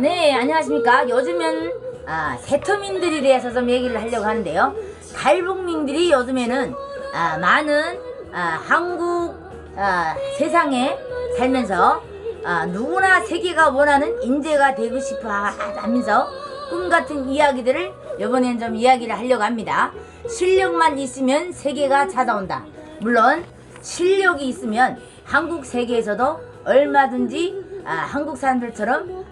네, 안녕하십니까. 요즘은 세터민들에 대해서 좀 얘기를 하려고 하는데요. 탈북민들이 요즘에는 많은 한국 세상에 살면서 누구나 세계가 원하는 인재가 되고 싶어 하면서 꿈같은 이야기들을 이번에는 좀 이야기를 하려고 합니다. 실력만 있으면 세계가 찾아온다. 물론 실력이 있으면 한국 세계에서도 얼마든지 한국 사람들처럼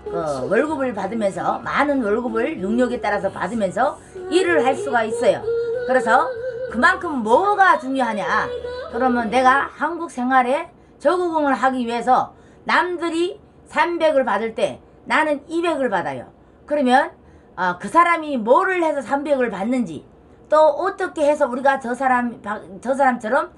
월급을 받으면서 많은 월급을 능력에 따라서 받으면서 일을 할 수가 있어요. 그래서 그만큼 뭐가 중요하냐, 그러면 내가 한국 생활에 적응을 하기 위해서 남들이 300을 받을 때 나는 200을 받아요. 그러면 그 사람이 뭐를 해서 300을 받는지, 또 어떻게 해서 우리가 저 사람처럼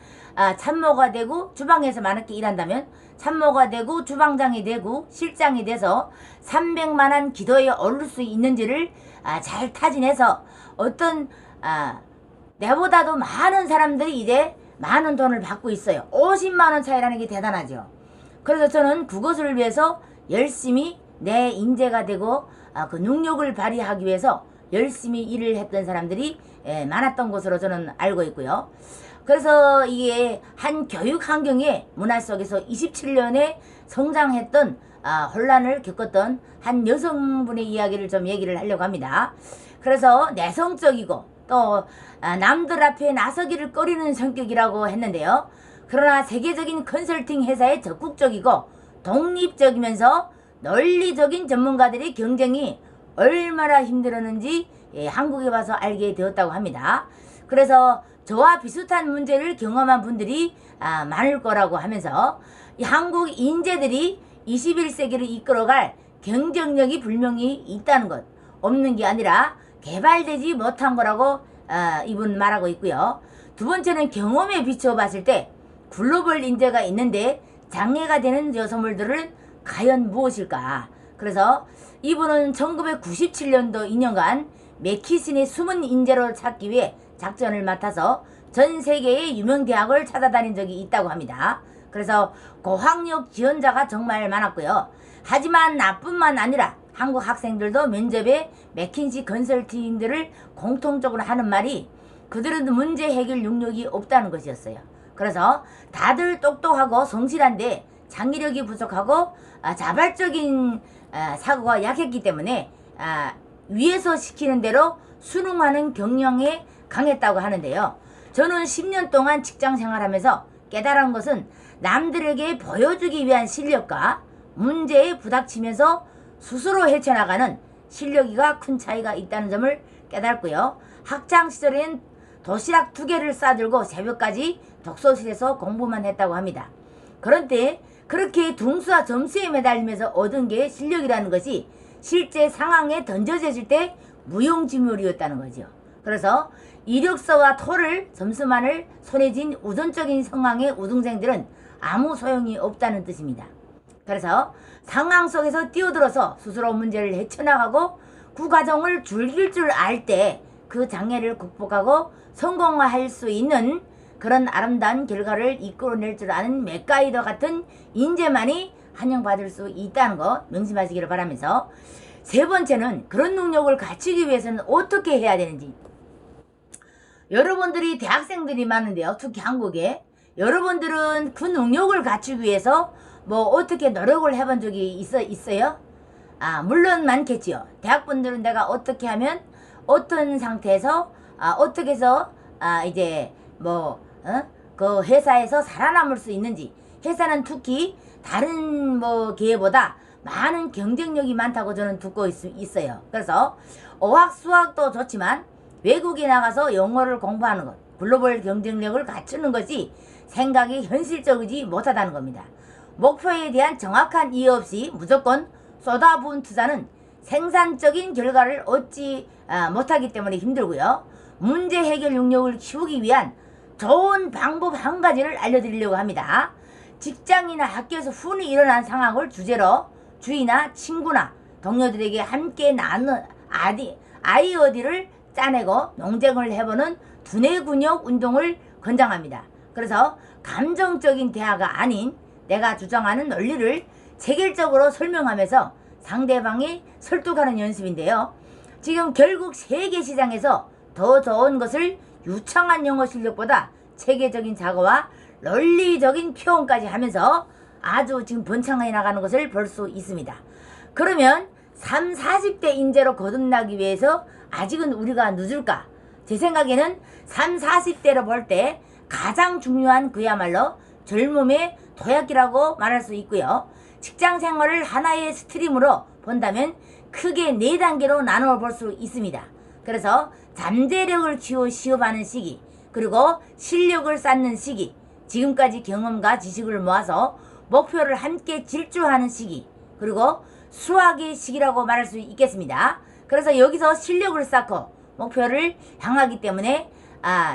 참모가 되고 주방에서 많게 일한다면 참모가 되고 주방장이 되고 실장이 돼서 300만원 기도에 오를 수 있는지를 잘 타진해서 어떤 내보다도 많은 사람들이 이제 많은 돈을 받고 있어요. 50만원 차이라는 게 대단하죠. 그래서 저는 그것을 위해서 열심히 내 인재가 되고 그 능력을 발휘하기 위해서 열심히 일을 했던 사람들이 많았던 것으로 저는 알고 있고요. 그래서 이게 한 교육 환경의 문화 속에서 27년에 성장했던 혼란을 겪었던 한 여성분의 이야기를 좀 얘기를 하려고 합니다. 그래서 내성적이고 또 남들 앞에 나서기를 꺼리는 성격이라고 했는데요. 그러나 세계적인 컨설팅 회사에 적극적이고 독립적이면서 논리적인 전문가들의 경쟁이 얼마나 힘들었는지 한국에 와서 알게 되었다고 합니다. 그래서 저와 비슷한 문제를 경험한 분들이 많을 거라고 하면서 이 한국 인재들이 21세기를 이끌어갈 경쟁력이 분명히 있다는 것, 없는 게 아니라 개발되지 못한 거라고 이분 말하고 있고요. 두 번째는 경험에 비춰 봤을 때 글로벌 인재가 있는데 장애가 되는 여성물들은 과연 무엇일까? 그래서 이분은 1997년도 2년간 맥키슨의 숨은 인재를 찾기 위해 작전을 맡아서 전 세계의 유명 대학을 찾아다닌 적이 있다고 합니다. 그래서 고학력 지원자가 정말 많았고요. 하지만 나뿐만 아니라 한국 학생들도 면접에 맥킨시 컨설팅들을 공통적으로 하는 말이 그들은 문제 해결 능력이 없다는 것이었어요. 그래서 다들 똑똑하고 성실한데 장의력이 부족하고 자발적인 사고가 약했기 때문에 위에서 시키는 대로 순응하는 경향에 강했다고 하는데요. 저는 10년 동안 직장 생활하면서 깨달은 것은 남들에게 보여주기 위한 실력과 문제에 부닥치면서 스스로 헤쳐나가는 실력이가 큰 차이가 있다는 점을 깨달았고요. 학창시절엔 도시락 2개를 싸들고 새벽까지 독서실에서 공부만 했다고 합니다. 그런데 그렇게 등수와 점수에 매달리면서 얻은 게 실력이라는 것이 실제 상황에 던져졌을 때 무용지물이었다는 거죠. 그래서 이력서와 토를 점수만을 손에 쥔 우선적인 상황의 우등생들은 아무 소용이 없다는 뜻입니다. 그래서 상황 속에서 뛰어들어서 스스로 문제를 헤쳐나가고 그 과정을 즐길 줄 알 때 그 장애를 극복하고 성공할 수 있는 그런 아름다운 결과를 이끌어낼 줄 아는 맥가이더 같은 인재만이 환영받을 수 있다는 거 명심하시기를 바라면서, 세 번째는 그런 능력을 갖추기 위해서는 어떻게 해야 되는지. 여러분들이 대학생들이 많은데요. 특히 한국에 여러분들은 그 능력을 갖추기 위해서 뭐 어떻게 노력을 해본 적이 있어요? 물론 많겠지요. 대학분들은 내가 어떻게 하면 어떤 상태에서 어떻게 해서 이제 그 회사에서 살아남을 수 있는지, 회사는 특히 다른 기회보다 많은 경쟁력이 많다고 저는 듣고 있어요. 그래서 어학 수학도 좋지만 외국에 나가서 영어를 공부하는 것, 글로벌 경쟁력을 갖추는 것이 생각이 현실적이지 못하다는 겁니다. 목표에 대한 정확한 이해 없이 무조건 쏟아부은 투자는 생산적인 결과를 얻지 못하기 때문에 힘들고요. 문제 해결 능력을 키우기 위한 좋은 방법 한 가지를 알려드리려고 합니다. 직장이나 학교에서 흔히 일어난 상황을 주제로 주위나 친구나 동료들에게 함께 나눈 아이디어를 짜내고 논쟁을 해보는 두뇌 근육 운동을 권장합니다. 그래서 감정적인 대화가 아닌 내가 주장하는 논리를 체계적으로 설명하면서 상대방이 설득하는 연습인데요. 지금 결국 세계 시장에서 더 좋은 것을 유창한 영어 실력보다 체계적인 작어와 논리적인 표현까지 하면서 아주 지금 번창해 나가는 것을 볼 수 있습니다. 그러면 30, 40대 인재로 거듭나기 위해서 아직은 우리가 늦을까? 제 생각에는 30, 40대로 볼 때 가장 중요한 그야말로 젊음의 도약기라고 말할 수 있고요. 직장 생활을 하나의 스트림으로 본다면 크게 4단계로 나누어 볼 수 있습니다. 그래서 잠재력을 시험하는 시기, 그리고 실력을 쌓는 시기, 지금까지 경험과 지식을 모아서 목표를 함께 질주하는 시기, 그리고 수학의 시기라고 말할 수 있겠습니다. 그래서 여기서 실력을 쌓고 목표를 향하기 때문에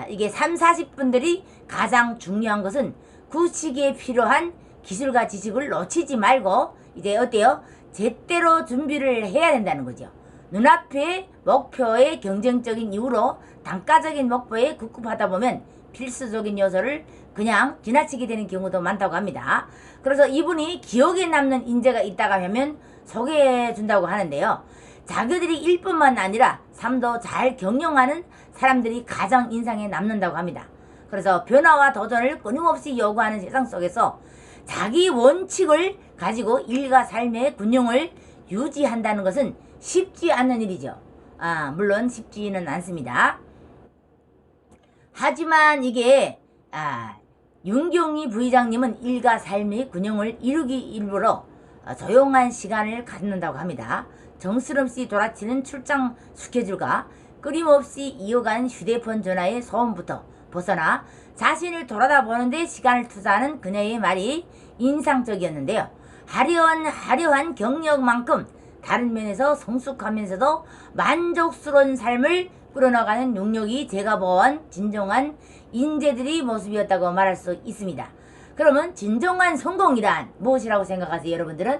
이게 3, 40분들이 가장 중요한 것은 그 시기에 필요한 기술과 지식을 놓치지 말고 이제 어때요? 제때로 준비를 해야 된다는 거죠. 눈앞의 목표의 경쟁적인 이유로 단가적인 목표에 급급하다 보면 필수적인 요소를 그냥 지나치게 되는 경우도 많다고 합니다. 그래서 이분이 기억에 남는 인재가 있다가 하면 소개해 준다고 하는데요. 자기들이 일뿐만 아니라 삶도 잘 경영하는 사람들이 가장 인상에 남는다고 합니다. 그래서 변화와 도전을 끊임없이 요구하는 세상 속에서 자기 원칙을 가지고 일과 삶의 균형을 유지한다는 것은 쉽지 않은 일이죠. 물론 쉽지는 않습니다. 하지만 이게 윤경희 부의장님은 일과 삶의 균형을 이루기 일부러 조용한 시간을 갖는다고 합니다. 정스럽이 돌아치는 출장 스케줄과 끊임없이 이어가는 휴대폰 전화의 소음부터 벗어나 자신을 돌아다보는데 시간을 투자하는 그녀의 말이 인상적이었는데요. 화려한 경력만큼 다른 면에서 성숙하면서도 만족스러운 삶을 끌어나가는 능력이 제가 보아온 진정한 인재들의 모습이었다고 말할 수 있습니다. 그러면 진정한 성공이란 무엇이라고 생각하세요, 여러분들은?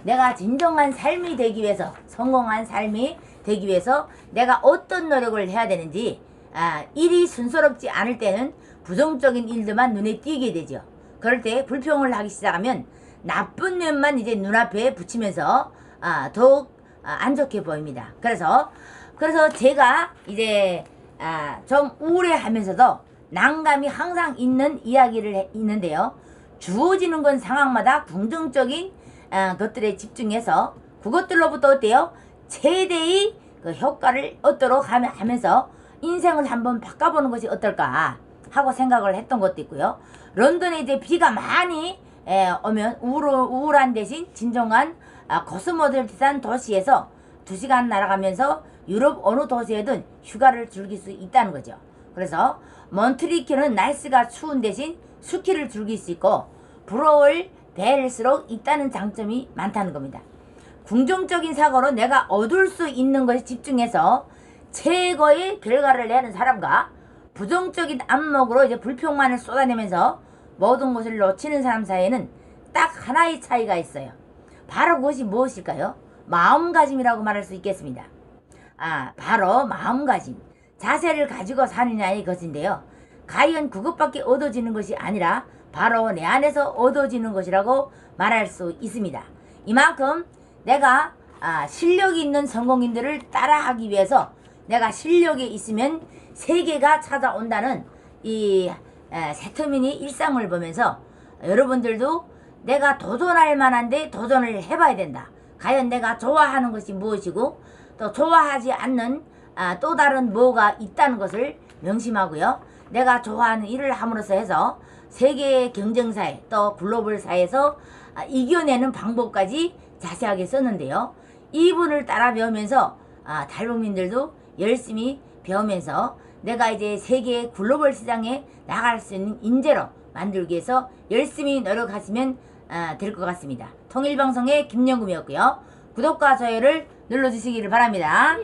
내가 진정한 삶이 되기 위해서, 성공한 삶이 되기 위해서 내가 어떤 노력을 해야 되는지, 일이 순조롭지 않을 때는 부정적인 일들만 눈에 띄게 되죠. 그럴 때 불평을 하기 시작하면 나쁜 면만 이제 눈앞에 붙이면서 더욱 안 좋게 보입니다. 그래서 제가 이제 좀 우울해하면서도 난감이 항상 있는 이야기를 있는데요. 주어지는 건 상황마다 긍정적인 것들에 집중해서 그것들로부터 어때요? 최대의 그 효과를 얻도록 하면서 인생을 한번 바꿔보는 것이 어떨까 하고 생각을 했던 것도 있고요. 런던에 이제 비가 많이 오면 우울한 대신 진정한 코스모폴리탄 도시에서 2시간 날아가면서 유럽 어느 도시에든 휴가를 즐길 수 있다는 거죠. 그래서 몬트리케는 날씨가 추운 대신 스키를 즐길 수 있고 부러울 배일수록 있다는 장점이 많다는 겁니다. 긍정적인 사고로 내가 얻을 수 있는 것에 집중해서 최고의 결과를 내는 사람과 부정적인 안목으로 이제 불평만을 쏟아내면서 모든 것을 놓치는 사람 사이에는 딱 하나의 차이가 있어요. 바로 그것이 무엇일까요? 마음가짐이라고 말할 수 있겠습니다. 바로 마음가짐. 자세를 가지고 사느냐의 것인데요. 과연 그것밖에 얻어지는 것이 아니라 바로 내 안에서 얻어지는 것이라고 말할 수 있습니다. 이만큼 내가 실력이 있는 성공인들을 따라하기 위해서 내가 실력이 있으면 세계가 찾아온다는 이 세터민의 일상을 보면서 여러분들도 내가 도전할 만한데 도전을 해봐야 된다. 과연 내가 좋아하는 것이 무엇이고 또 좋아하지 않는 또 다른 뭐가 있다는 것을 명심하고요. 내가 좋아하는 일을 함으로써 해서 세계 경쟁사회 또 글로벌 사회에서 이겨내는 방법까지 자세하게 썼는데요. 이분을 따라 배우면서 탈북민들도 열심히 배우면서 내가 이제 세계 글로벌 시장에 나갈 수 있는 인재로 만들기 위해서 열심히 노력하시면 될 것 같습니다. 통일방송의 김영금이었고요. 구독과 좋아요를 눌러주시기를 바랍니다.